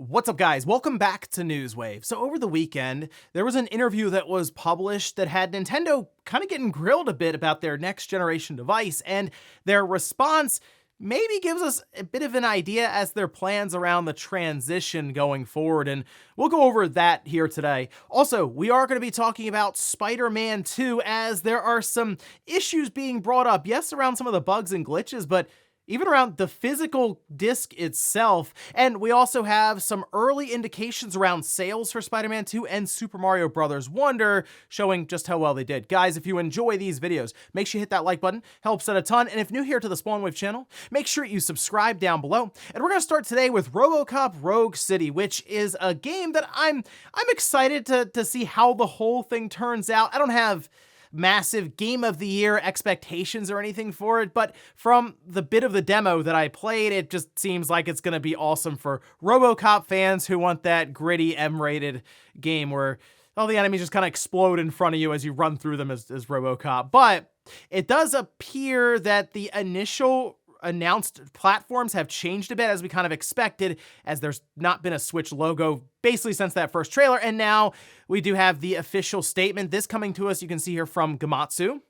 What's up, guys? Welcome back to Newswave. So over the weekend, there was an interview that was published that had Nintendo kind of getting grilled a bit about their next generation device, and their response maybe gives us a bit of an idea as their plans around the transition going forward, and we'll go over that here today. Also, we are going to be talking about Spider-Man 2 as there are some issues being brought up, yes, around some of the bugs and glitches, but even around the physical disc itself. And we also have some early indications around sales for Spider-Man 2 and Super Mario Bros. Wonder, showing just how well they did. Guys, if you enjoy these videos, make sure you hit that like button, helps out a ton. And if new here to the Spawn Wave channel, make sure you subscribe down below. And we're gonna start today with RoboCop Rogue City, which is a game that I'm excited to see how the whole thing turns out. I don't have massive game of the year expectations or anything for it, but from the bit of the demo that I played, it just seems like it's going to be awesome for RoboCop fans who want that gritty M-rated game where all the enemies just kind of explode in front of you as you run through them as RoboCop. But it does appear that the initial announced platforms have changed a bit, as we kind of expected, as there's not been a Switch logo basically since that first trailer, and now we do have the official statement. This coming to us, you can see here from Gamatsu.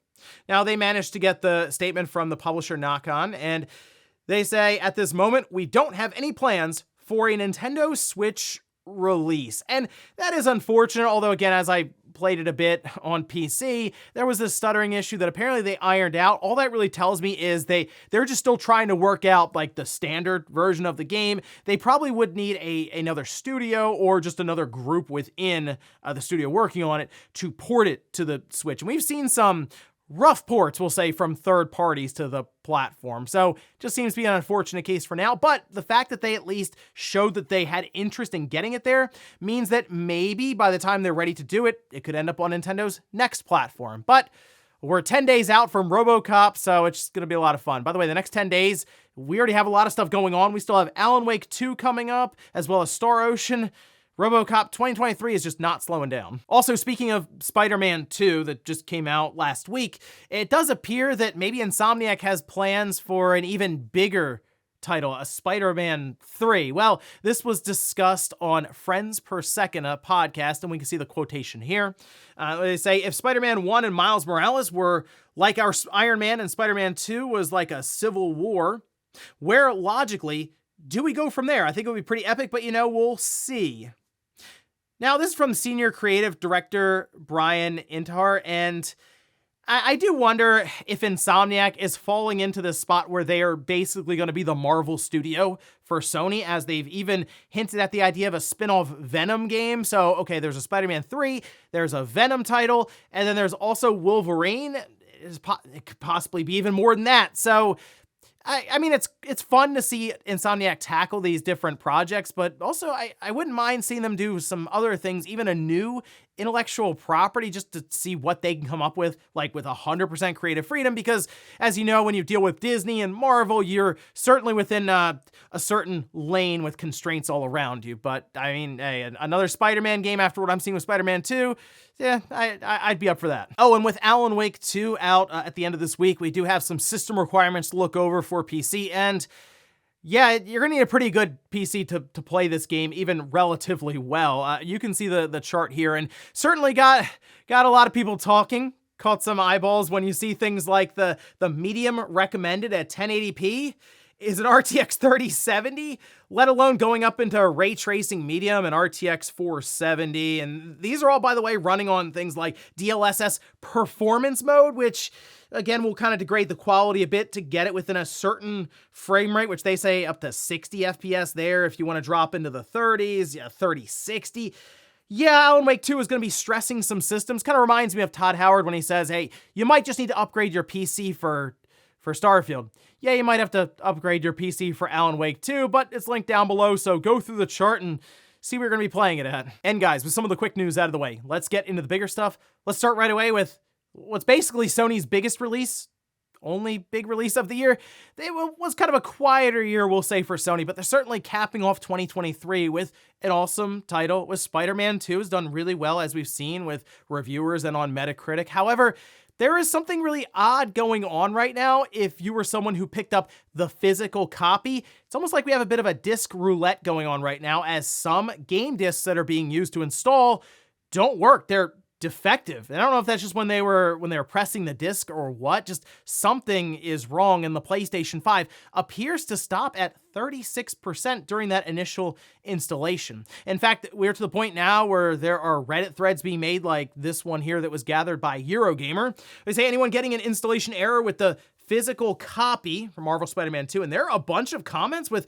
Now, they managed to get the statement from the publisher Nakon, and they say, at this moment, we don't have any plans for a Nintendo Switch release. And that is unfortunate, although again, as I played it a bit on PC, there was this stuttering issue that apparently they ironed out. All that really tells me is they're just still trying to work out like the standard version of the game. They probably would need another studio or just another group within the studio working on it to port it to the Switch. And we've seen some rough ports, we'll say, from third parties to the platform. So just seems to be an unfortunate case for now, but the fact that they at least showed that they had interest in getting it there means that maybe by the time they're ready to do it, it could end up on Nintendo's next platform. But we're 10 days out from RoboCop, so it's going to be a lot of fun. By the way, the next 10 days, we already have a lot of stuff going on. We still have Alan Wake 2 coming up, as well as Star Ocean. RoboCop 2023 is just not slowing down. Also, speaking of Spider-Man 2 that just came out last week, it does appear that maybe Insomniac has plans for an even bigger title, a Spider-Man 3. Well, this was discussed on Friends Per Second, a podcast, and we can see the quotation here. They say, if Spider-Man 1 and Miles Morales were like our Iron Man and Spider-Man 2 was like a civil war, where logically do we go from there? I think it would be pretty epic, but we'll see. Now, this is from Senior Creative Director Brian Intihar, and I do wonder if Insomniac is falling into this spot where they are basically going to be the Marvel studio for Sony, as they've even hinted at the idea of a spin-off Venom game. So, okay, there's a Spider-Man 3, there's a Venom title, and then there's also Wolverine. It could possibly be even more than that. So I mean, it's fun to see Insomniac tackle these different projects, but also I wouldn't mind seeing them do some other things, even a new intellectual property, just to see what they can come up with, like with 100% creative freedom, because as you know, when you deal with Disney and Marvel, you're certainly within a certain lane with constraints all around you. But I mean, hey, another Spider-Man game after what I'm seeing with Spider-Man 2, yeah, I'd be up for that. Oh, and with Alan Wake 2 out at the end of this week, we do have some system requirements to look over for PC, and yeah, you're gonna need a pretty good PC to play this game even relatively well. You can see the chart here, and certainly got a lot of people talking, caught some eyeballs when you see things like the medium recommended at 1080p is an RTX 3070, let alone going up into ray tracing medium and RTX 470. And these are all, by the way, running on things like DLSS performance mode, which again will kind of degrade the quality a bit to get it within a certain frame rate, which they say up to 60 FPS there. If you want to drop into the 30s, yeah, 3060. Yeah, Alan Wake 2 is going to be stressing some systems. Kind of reminds me of Todd Howard when he says, hey, you might just need to upgrade your PC for Starfield. Yeah, you might have to upgrade your PC for Alan Wake 2, but it's linked down below, so go through the chart and see where you're going to be playing it at. And guys, with some of the quick news out of the way, let's get into the bigger stuff. Let's start right away with what's basically Sony's biggest release, only big release of the year. It was kind of a quieter year, we'll say, for Sony, but they're certainly capping off 2023 with an awesome title. With Spider-Man 2 has done really well, as we've seen with reviewers and on Metacritic. However, there is something really odd going on right now if you were someone who picked up the physical copy. It's almost like we have a bit of a disc roulette going on right now, as some game discs that are being used to install don't work. They're defective. And I don't know if that's just when they were pressing the disc or what. Just something is wrong, and the PlayStation 5 appears to stop at 36% during that initial installation. In fact, we're to the point now where there are Reddit threads being made like this one here that was gathered by Eurogamer. They say anyone getting an installation error with the physical copy from Marvel Spider-Man 2, and there are a bunch of comments with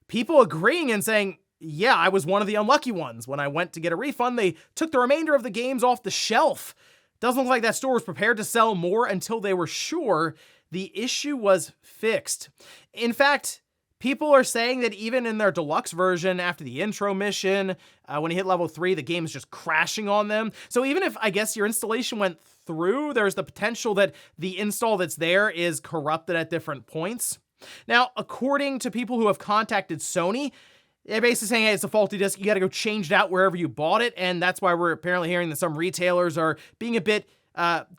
people agreeing and saying, yeah, I was one of the unlucky ones. When I went to get a refund, they took the remainder of the games off the shelf. Doesn't look like that store was prepared to sell more until they were sure the issue was fixed. In fact, people are saying that even in their deluxe version, after the intro mission, when you hit level 3, the game is just crashing on them. So even if, I guess, your installation went through, there's the potential that the install that's there is corrupted at different points. Now, according to people who have contacted Sony, they're basically saying, hey, it's a faulty disc, you gotta go change it out wherever you bought it, and that's why we're apparently hearing that some retailers are being a bit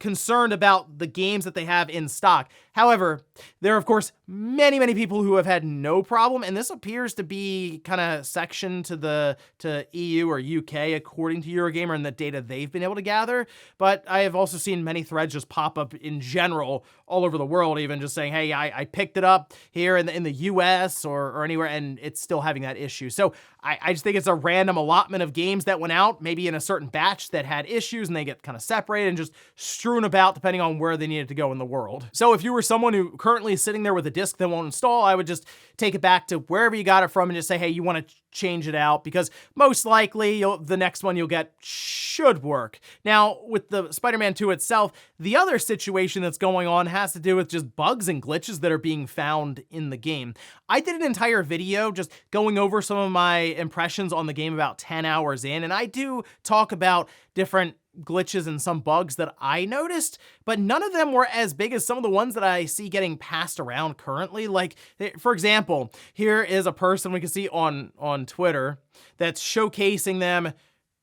concerned about the games that they have in stock. However, there are, of course, many, many people who have had no problem, and this appears to be kind of sectioned to EU or UK, according to Eurogamer and the data they've been able to gather. But I have also seen many threads just pop up in general all over the world, even just saying, hey, I picked it up here in the US or anywhere, and it's still having that issue. So I just think it's a random allotment of games that went out, maybe in a certain batch that had issues, and they get kind of separated and just strewn about depending on where they needed to go in the world. So if you were someone who currently is sitting there with a disc that won't install, I would just take it back to wherever you got it from and just say, hey, you want to change it out, because most likely the next one you'll get should work. Now, with the Spider-Man 2 itself, the other situation that's going on has to do with just bugs and glitches that are being found in the game. I did an entire video just going over some of my impressions on the game about 10 hours in, and I do talk about different glitches and some bugs that I noticed, but none of them were as big as some of the ones that I see getting passed around currently. Like, for example, here is a person we can see on Twitter that's showcasing them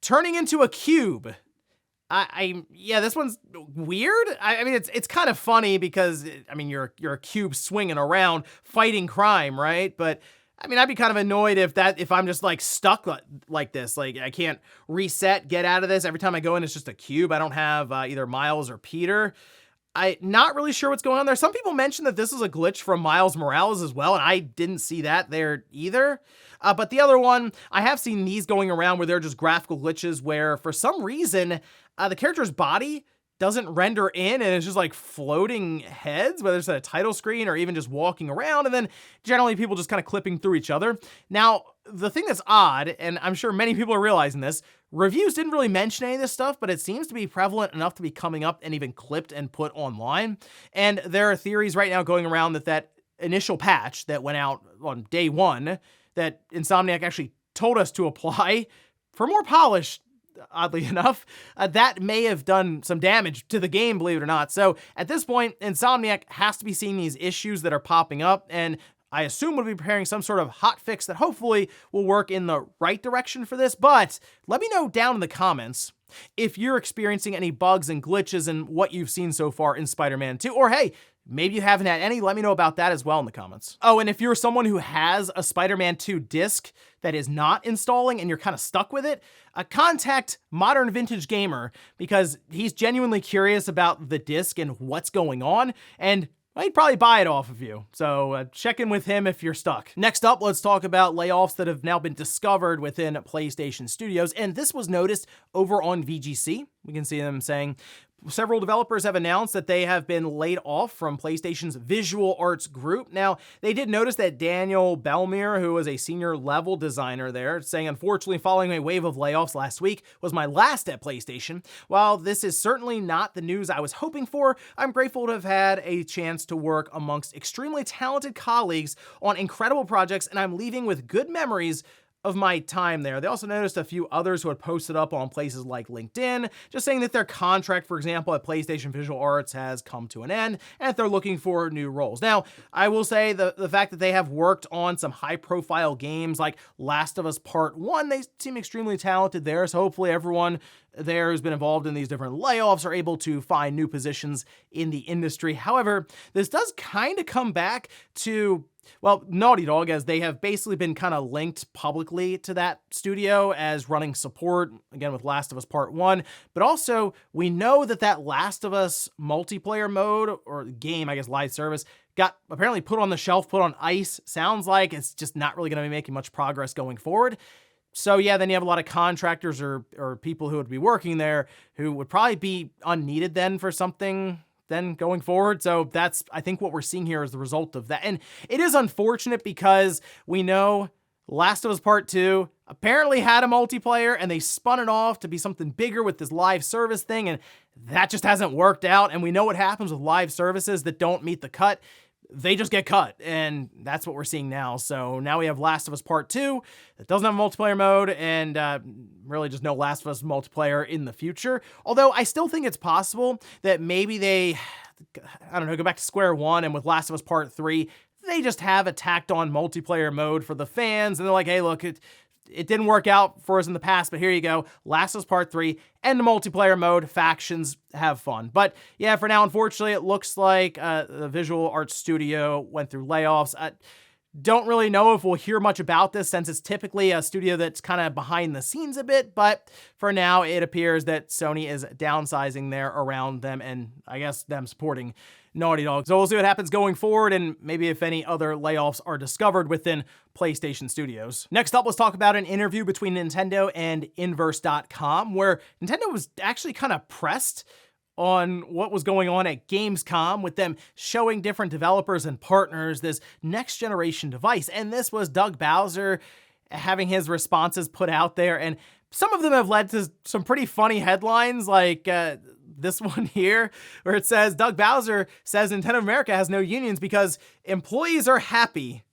turning into a cube. Yeah, this one's weird. I mean, it's kind of funny because, I mean, you're a cube swinging around fighting crime, right? But I mean, I'd be kind of annoyed if I'm just like stuck like this. Like, I can't reset, get out of this. Every time I go in, it's just a cube. I don't have either Miles or Peter. I'm not really sure what's going on there. Some people mentioned that this is a glitch from Miles Morales as well, and I didn't see that there either. But the other one, I have seen these going around where they're just graphical glitches where, for some reason, the character's body doesn't render in, and it's just like floating heads, whether it's at a title screen or even just walking around, and then generally people just kind of clipping through each other. Now, the thing that's odd, and I'm sure many people are realizing this, reviews didn't really mention any of this stuff, but it seems to be prevalent enough to be coming up and even clipped and put online. And there are theories right now going around that initial patch that went out on day 1, that Insomniac actually told us to apply for more polish, oddly enough, that may have done some damage to the game, believe it or not. So at this point, Insomniac has to be seeing these issues that are popping up, and I assume we'll be preparing some sort of hot fix that hopefully will work in the right direction for this. But let me know down in the comments if you're experiencing any bugs and glitches and what you've seen so far in Spider-Man 2, or hey, maybe you haven't had any, let me know about that as well in the comments. Oh, and if you're someone who has a Spider-Man 2 disc that is not installing and you're kind of stuck with it, contact Modern Vintage Gamer, because he's genuinely curious about the disc and what's going on, and he'd probably buy it off of you. So check in with him if you're stuck. Next up, let's talk about layoffs that have now been discovered within PlayStation Studios, and this was noticed over on VGC. We can see them saying, several developers have announced that they have been laid off from PlayStation's visual arts group. Now, they did notice that Daniel Belmere, who was a senior level designer there, saying, unfortunately, following a wave of layoffs last week was my last at PlayStation. While this is certainly not the news I was hoping for, I'm grateful to have had a chance to work amongst extremely talented colleagues on incredible projects, and I'm leaving with good memories of my time there. They also noticed a few others who had posted up on places like LinkedIn, just saying that their contract, for example, at PlayStation Visual Arts has come to an end and that they're looking for new roles. Now, I will say the fact that they have worked on some high-profile games like Last of Us Part 1, they seem extremely talented there, so hopefully everyone there who's been involved in these different layoffs are able to find new positions in the industry. However, this does kind of come back to, well, Naughty Dog, as they have basically been kind of linked publicly to that studio as running support, again, with Last of Us Part 1. But also, we know that Last of Us multiplayer mode, or game, I guess, live service, got apparently put on the shelf, put on ice. Sounds like it's just not really going to be making much progress going forward. So yeah, then you have a lot of contractors or people who would be working there who would probably be unneeded then for something then going forward. So that's, I think, what we're seeing here as the result of that. And it is unfortunate because we know Last of Us Part 2 apparently had a multiplayer and they spun it off to be something bigger with this live service thing, and that just hasn't worked out. And we know what happens with live services that don't meet the cut. They just get cut, and that's what we're seeing now. So now we have Last of Us Part 2 that doesn't have a multiplayer mode, and really just no Last of Us multiplayer in the future. Although I still think it's possible that maybe they, I don't know, go back to square one, and with Last of Us Part 3, they just have a tacked on multiplayer mode for the fans, and they're like, hey, look, it didn't work out for us in the past, but here you go, Last of Us Part 3, and the multiplayer mode, factions, have fun. But yeah, for now, unfortunately, it looks like the Visual Arts studio went through layoffs. Don't really know if we'll hear much about this since it's typically a studio that's kind of behind the scenes a bit, but for now, it appears that Sony is downsizing there around them, and I guess them supporting Naughty Dog. So we'll see what happens going forward, and maybe if any other layoffs are discovered within PlayStation Studios. Next up, let's talk about an interview between Nintendo and Inverse.com, where Nintendo was actually kind of pressed on what was going on at Gamescom, with them showing different developers and partners this next generation device. And this was Doug Bowser having his responses put out there, and some of them have led to some pretty funny headlines, like this one here, where it says, Doug Bowser says Nintendo of America has no unions because employees are happy.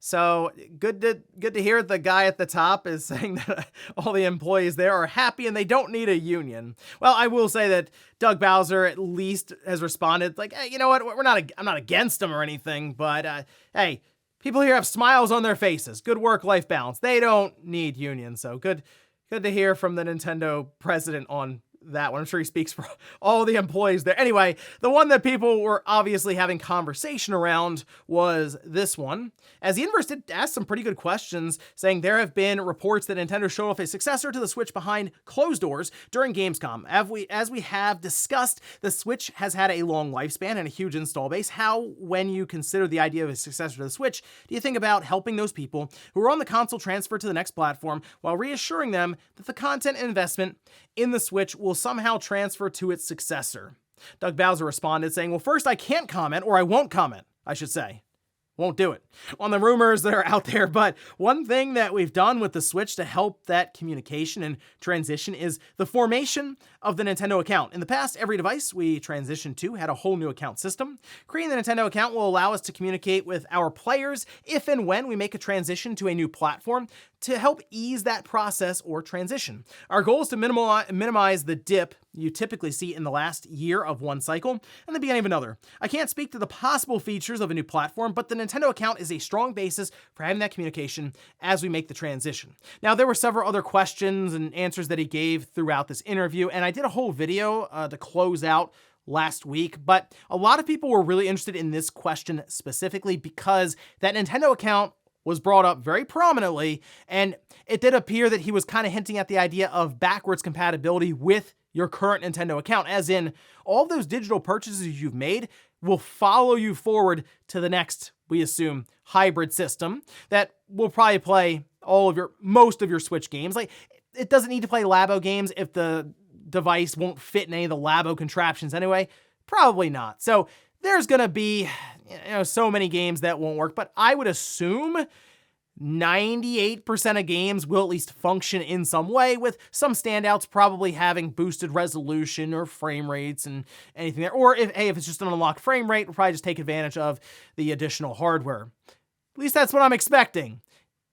So good to hear the guy at the top is saying that all the employees there are happy and they don't need a union. Well, I will say that Doug Bowser at least has responded like, hey, you know what? I'm not against him or anything, but hey, people here have smiles on their faces. Good work-life balance. They don't need unions. So good to hear from the Nintendo president on that one. I'm sure he speaks for all the employees there. Anyway, the one that people were obviously having conversation around was this one, as the Inverse did ask some pretty good questions, saying there have been reports that Nintendo showed off a successor to the Switch behind closed doors during Gamescom. As we have discussed, the Switch has had a long lifespan and a huge install base. How, when you consider the idea of a successor to the Switch, do you think about helping those people who are on the console transfer to the next platform while reassuring them that the content and investment in the Switch will somehow transfer to its successor? Doug Bowser responded saying, well, first, I can't comment, or I won't comment, I should say. Won't do it on the rumors that are out there. But one thing that we've done with the Switch to help that communication and transition is the formation of the Nintendo account. In the past, every device we transitioned to had a whole new account system. Creating the Nintendo account will allow us to communicate with our players if and when we make a transition to a new platform to help ease that process or transition. Our goal is to minimize the dip you typically see in the last year of one cycle and the beginning of another. I can't speak to the possible features of a new platform, but the Nintendo account is a strong basis for having that communication as we make the transition. Now, there were several other questions and answers that he gave throughout this interview, and I did a whole video to close out last week, but a lot of people were really interested in this question specifically because that Nintendo account was brought up very prominently, and it did appear that he was kind of hinting at the idea of backwards compatibility with your current Nintendo account, as in all those digital purchases you've made will follow you forward to the next, we assume, hybrid system that will probably play most of your Switch games. Like, it doesn't need to play Labo games if the device won't fit in any of the Labo contraptions anyway. Probably not. So there's gonna be, so many games that won't work, but I would assume 98% of games will at least function in some way, with some standouts probably having boosted resolution or frame rates and anything there. Or if it's just an unlocked frame rate, we'll probably just take advantage of the additional hardware. At least that's what I'm expecting.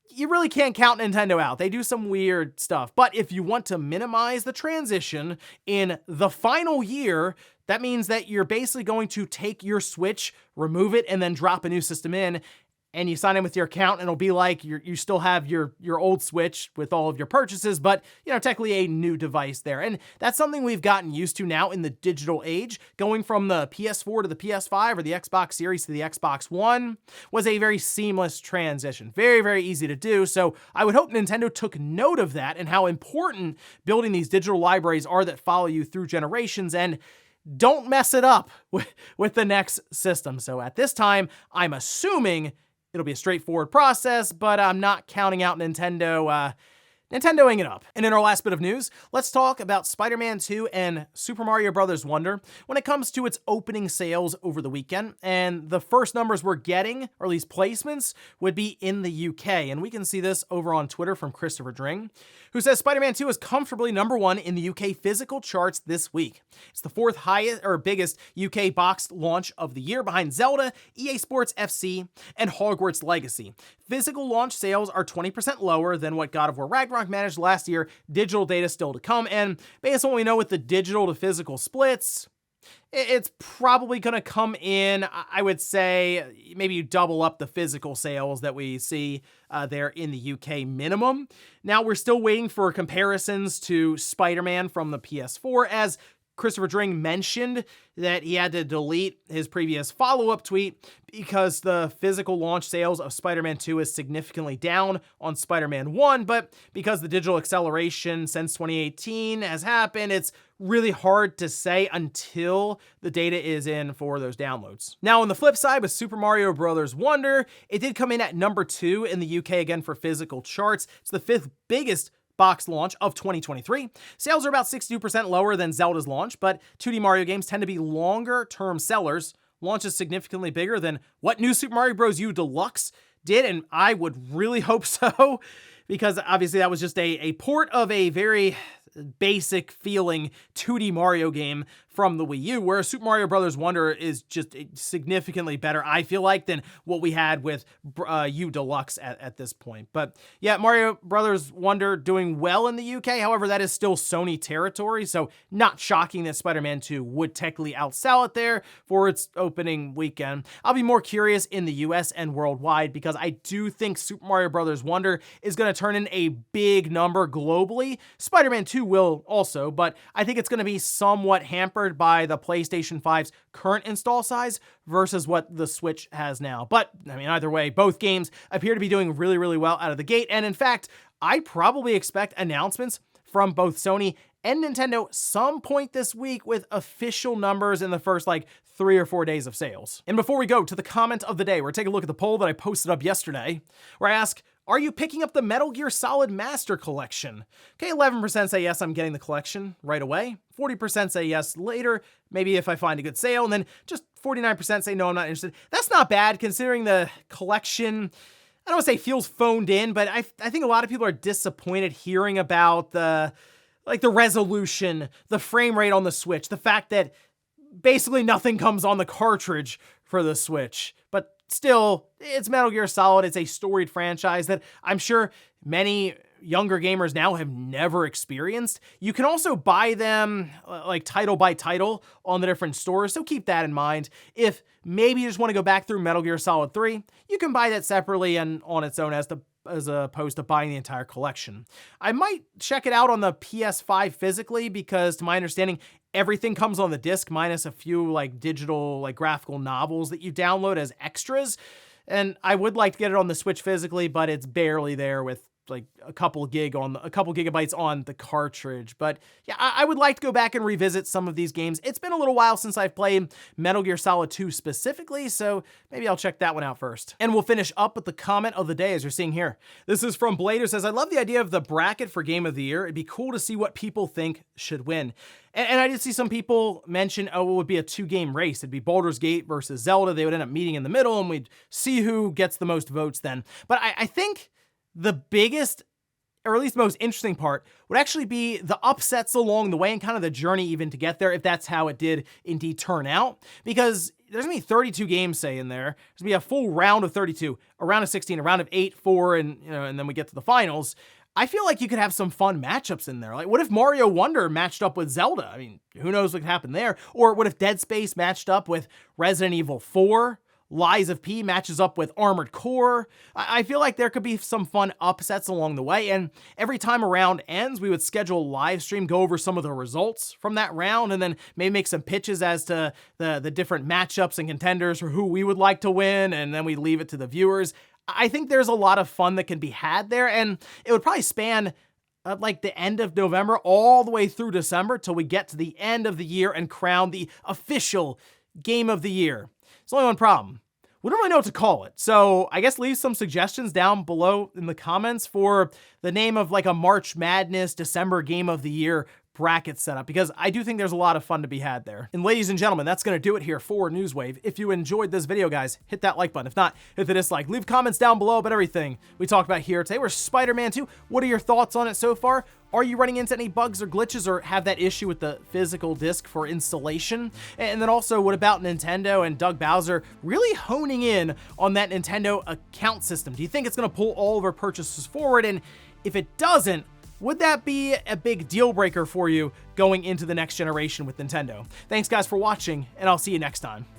you really can't count Nintendo out. They do some weird stuff. But if you want to minimize the transition in the final year, that means that you're basically going to take your Switch, remove it, and then drop a new system in, and you sign in with your account, and it'll be like you still have your old Switch with all of your purchases, but, technically a new device there. And that's something we've gotten used to now in the digital age. Going from the PS4 to the PS5 or the Xbox Series to the Xbox One was a very seamless transition. Very, very easy to do. So I would hope Nintendo took note of that and how important building these digital libraries are that follow you through generations, and don't mess it up with the next system. So at this time, I'm assuming it'll be a straightforward process, but I'm not counting out Nintendoing it up. And in our last bit of news, let's talk about Spider-Man 2 and Super Mario Bros. Wonder when it comes to its opening sales over the weekend. And the first numbers we're getting, or at least placements, would be in the UK. And we can see this over on Twitter from Christopher Dring, who says Spider-Man 2 is comfortably #1 in the UK physical charts this week. It's the 4th highest or biggest UK boxed launch of the year, behind Zelda, EA Sports FC, and Hogwarts Legacy. Physical launch sales are 20% lower than what God of War Ragnarok managed last year. Digital data still to come, and based on what we know with the digital to physical splits, it's probably going to come in, I would say, maybe you double up the physical sales that we see there in the UK minimum. Now, we're still waiting for comparisons to Spider-Man from the PS4, as Christopher Dring mentioned that he had to delete his previous follow-up tweet because the physical launch sales of Spider-Man 2 is significantly down on Spider-Man 1, but because the digital acceleration since 2018 has happened, it's really hard to say until the data is in for those downloads. Now, on the flip side, with Super Mario Bros. Wonder, it did come in at #2 in the UK again for physical charts. It's the 5th biggest box launch of 2023. Sales are about 62% lower than Zelda's launch, but 2D Mario games tend to be longer-term sellers. Launch is significantly bigger than what New Super Mario Bros. U Deluxe did, and I would really hope so, because obviously that was just a port of a very basic feeling 2D Mario game from the Wii U, where Super Mario Bros. Wonder is just significantly better, I feel like, than what we had with U Deluxe at this point. But yeah, Mario Bros. Wonder doing well in the UK. However, that is still Sony territory, so not shocking that Spider-Man 2 would technically outsell it there for its opening weekend. I'll be more curious in the US and worldwide, because I do think Super Mario Bros. Wonder is going to turn in a big number globally. Spider-Man 2 will also, but I think it's going to be somewhat hampered by the PlayStation 5's current install size versus what the Switch has now. But, I mean, either way, both games appear to be doing really, really well out of the gate. And in fact, I probably expect announcements from both Sony and Nintendo some point this week with official numbers in the first 3 or 4 days of sales. And before we go to the comment of the day, we're taking a look at the poll that I posted up yesterday, where I ask, are you picking up the Metal Gear Solid Master Collection? Okay, 11% say yes, I'm getting the collection right away. 40% say yes later, maybe if I find a good sale, and then just 49% say no, I'm not interested. That's not bad, considering the collection, I don't want to say feels phoned in, but I think a lot of people are disappointed hearing about the resolution, the frame rate on the Switch, the fact that basically nothing comes on the cartridge for the Switch. But still, it's Metal Gear Solid. It's a storied franchise that I'm sure many younger gamers now have never experienced. You can also buy them title by title on the different stores, so keep that in mind. If maybe you just want to go back through Metal Gear Solid 3, you can buy that separately and on its own as opposed to buying the entire collection. I might check it out on the PS5 physically, because to my understanding, everything comes on the disc minus a few digital graphical novels that you download as extras. And I would like to get it on the Switch physically, but it's barely there with a couple gigabytes on the cartridge. But yeah, I would like to go back and revisit some of these games. It's been a little while since I've played Metal Gear Solid 2 specifically, so maybe I'll check that one out first. And we'll finish up with the comment of the day, as you're seeing here. This is from Blade, who says, I love the idea of the bracket for Game of the Year. It'd be cool to see what people think should win. And I did see some people mention, it would be a 2-game race. It'd be Baldur's Gate versus Zelda. They would end up meeting in the middle, and we'd see who gets the most votes then. But I think the biggest or at least the most interesting part, would actually be the upsets along the way and kind of the journey even to get there, if that's how it did indeed turn out. Because there's gonna be 32 games, say, in there. There's gonna be a full round of 32, a round of 16, a round of 8, 4, and and then we get to the finals. I feel like you could have some fun matchups in there. Like, what if Mario Wonder matched up with Zelda? I mean, who knows what could happen there? Or what if Dead Space matched up with Resident Evil 4? Lies of P matches up with Armored Core. I feel like there could be some fun upsets along the way, and every time a round ends, we would schedule a live stream, go over some of the results from that round, and then maybe make some pitches as to the different matchups and contenders for who we would like to win, and then we leave it to the viewers. I think there's a lot of fun that can be had there, and it would probably span like the end of November all the way through December till we get to the end of the year and crown the official Game of the Year. There's only one problem. We don't really know what to call it. So I guess leave some suggestions down below in the comments for the name of like a March Madness December Game of the Year bracket setup, because I do think there's a lot of fun to be had there. And ladies and gentlemen, that's gonna do it here for Newswave. If you enjoyed this video, guys, hit that like button. If not, hit the dislike. Leave comments down below about everything we talked about here today. We're Spider-Man 2. What are your thoughts on it so far? Are you running into any bugs or glitches, or have that issue with the physical disc for installation? And then also, what about Nintendo and Doug Bowser really honing in on that Nintendo account system? Do you think it's gonna pull all of our purchases forward? And if it doesn't, would that be a big deal breaker for you going into the next generation with Nintendo? Thanks guys for watching, and I'll see you next time.